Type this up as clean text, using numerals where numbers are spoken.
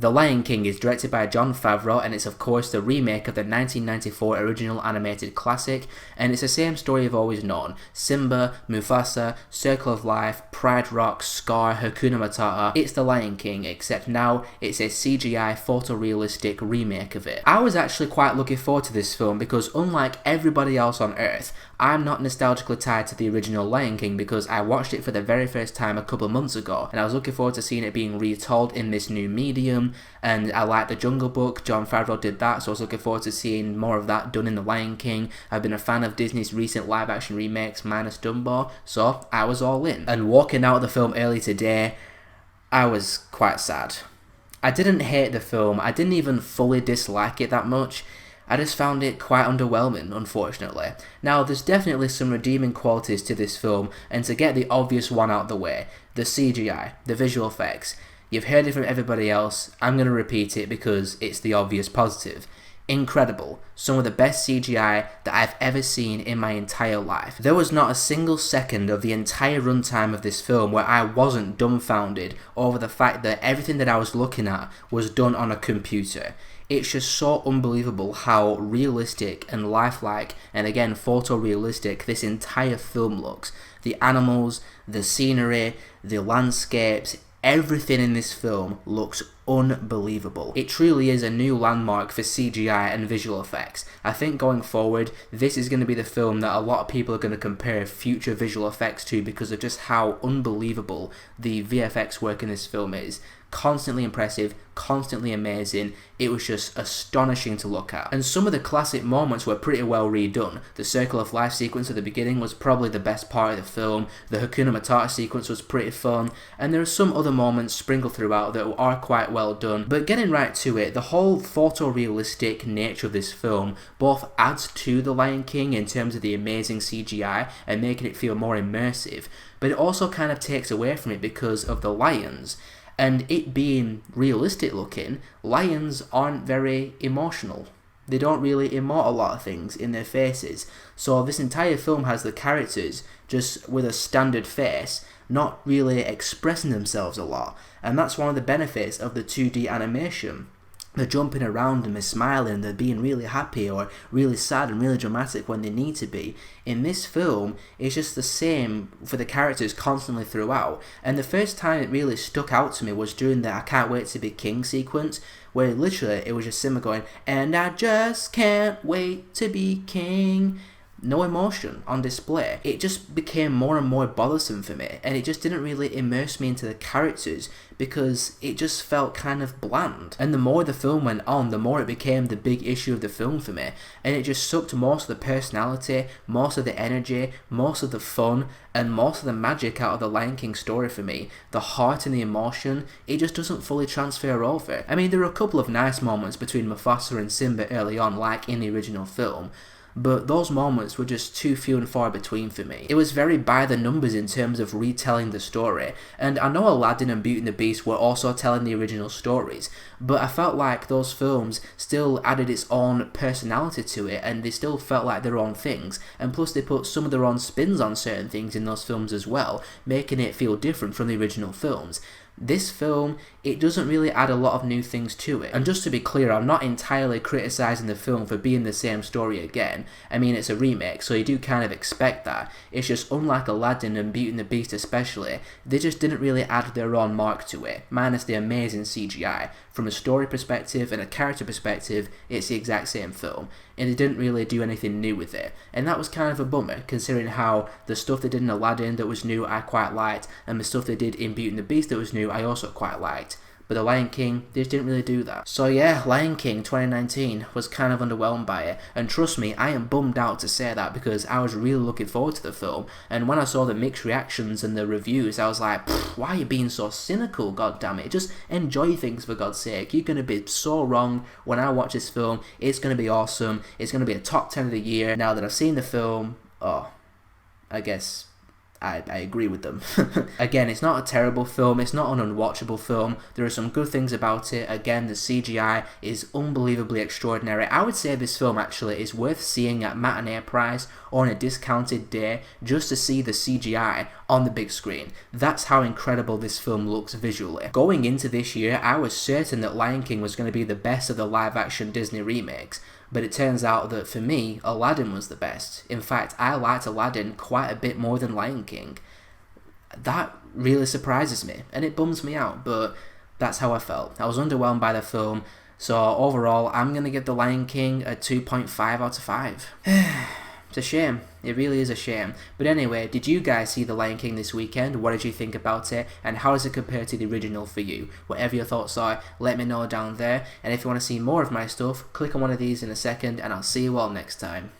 The Lion King is directed by Jon Favreau, and it's of course the remake of the 1994 original animated classic, and it's the same story you've always known. Simba, Mufasa, Circle of Life, Pride Rock, Scar, Hakuna Matata. It's the Lion King, except now it's a CGI photorealistic remake of it. I was actually quite looking forward to this film because unlike everybody else on earth, I'm not nostalgically tied to the original Lion King because I watched it for the very first time a couple of months ago, and I was looking forward to seeing it being retold in this new medium, and I like the Jungle Book. Jon Favreau did that, so I was looking forward to seeing more of that done in the Lion King. I've been a fan of Disney's recent live action remakes minus Dumbo, so I was all in. And walking out of the film early today, I was quite sad. I didn't hate the film, I didn't even fully dislike it that much. I just found it quite underwhelming, unfortunately. Now, there's definitely some redeeming qualities to this film, and to get the obvious one out of the way, the CGI, the visual effects. You've heard it from everybody else, I'm going to repeat it because it's the obvious positive. Incredible. Some of the best CGI that I've ever seen in my entire life. There was not a single second of the entire runtime of this film where I wasn't dumbfounded over the fact that everything that I was looking at was done on a computer. It's just so unbelievable how realistic and lifelike, and again photorealistic, this entire film looks. The animals, the scenery, the landscapes, everything in this film looks unbelievable. It truly is a new landmark for CGI and visual effects. I think going forward, this is going to be the film that a lot of people are going to compare future visual effects to because of just how unbelievable the VFX work in this film is. Constantly impressive, constantly amazing. It was just astonishing to look at. And some of the classic moments were pretty well redone. The Circle of Life sequence at the beginning was probably the best part of the film. The Hakuna Matata sequence was pretty fun. And there are some other moments sprinkled throughout that are quite well done. But getting right to it, the whole photorealistic nature of this film both adds to The Lion King in terms of the amazing CGI and making it feel more immersive, but it also kind of takes away from it because of the lions. And it being realistic looking, lions aren't very emotional. They don't really emote a lot of things in their faces. So this entire film has the characters just with a standard face, not really expressing themselves a lot. And that's one of the benefits of the 2D animation. They're jumping around and they're smiling, they're being really happy or really sad and really dramatic when they need to be. In this film, it's just the same for the characters constantly throughout. And the first time it really stuck out to me was during the I Can't Wait to Be King sequence, where literally it was just Simba going, and I just can't wait to be king. No emotion on display. It just became more and more bothersome for me, and it just didn't really immerse me into the characters because it just felt kind of bland. And the more the film went on, the more it became the big issue of the film for me, and it just sucked most of the personality, most of the energy, most of the fun, and most of the magic out of the Lion King story for me. The heart and the emotion, it just doesn't fully transfer over. I mean, there are a couple of nice moments between Mufasa and Simba early on, like in the original film, but those moments were just too few and far between for me. It was very by the numbers in terms of retelling the story, and I know Aladdin and Beauty and the Beast were also telling the original stories, but I felt like those films still added its own personality to it, and they still felt like their own things, and plus they put some of their own spins on certain things in those films as well, making it feel different from the original films. This film, it doesn't really add a lot of new things to it. And just to be clear, I'm not entirely criticising the film for being the same story again. I mean, it's a remake, so you do kind of expect that. It's just unlike Aladdin and Beauty and the Beast especially, they just didn't really add their own mark to it, minus the amazing CGI. From a story perspective and a character perspective, it's the exact same film, and they didn't really do anything new with it. And that was kind of a bummer, considering how the stuff they did in Aladdin that was new I quite liked, and the stuff they did in Beauty and the Beast that was new I also quite liked. But The Lion King, they just didn't really do that. So yeah, Lion King 2019 was kind of underwhelmed by it, and trust me, I am bummed out to say that because I was really looking forward to the film, and when I saw the mixed reactions and the reviews, I was like, why are you being so cynical, god damn it? Just enjoy things for God's sake. You're going to be so wrong. When I watch this film, it's going to be awesome. It's going to be a top 10 of the year. Now that I've seen the film, I guess I agree with them. Again, it's not a terrible film, it's not an unwatchable film, there are some good things about it. Again, the CGI is unbelievably extraordinary. I would say this film actually is worth seeing at matinee price or on a discounted day just to see the CGI on the big screen. That's how incredible this film looks visually. Going into this year, I was certain that Lion King was going to be the best of the live action Disney remakes, but it turns out that for me, Aladdin was the best. In fact, I liked Aladdin quite a bit more than Lion King. That really surprises me, and it bums me out, but that's how I felt. I was underwhelmed by the film, so overall, I'm going to give The Lion King a 2.5 out of 5. It's a shame. It really is a shame. But anyway, did you guys see The Lion King this weekend? What did you think about it? And how does it compare to the original for you? Whatever your thoughts are, let me know down there. And if you want to see more of my stuff, click on one of these in a second, and I'll see you all next time.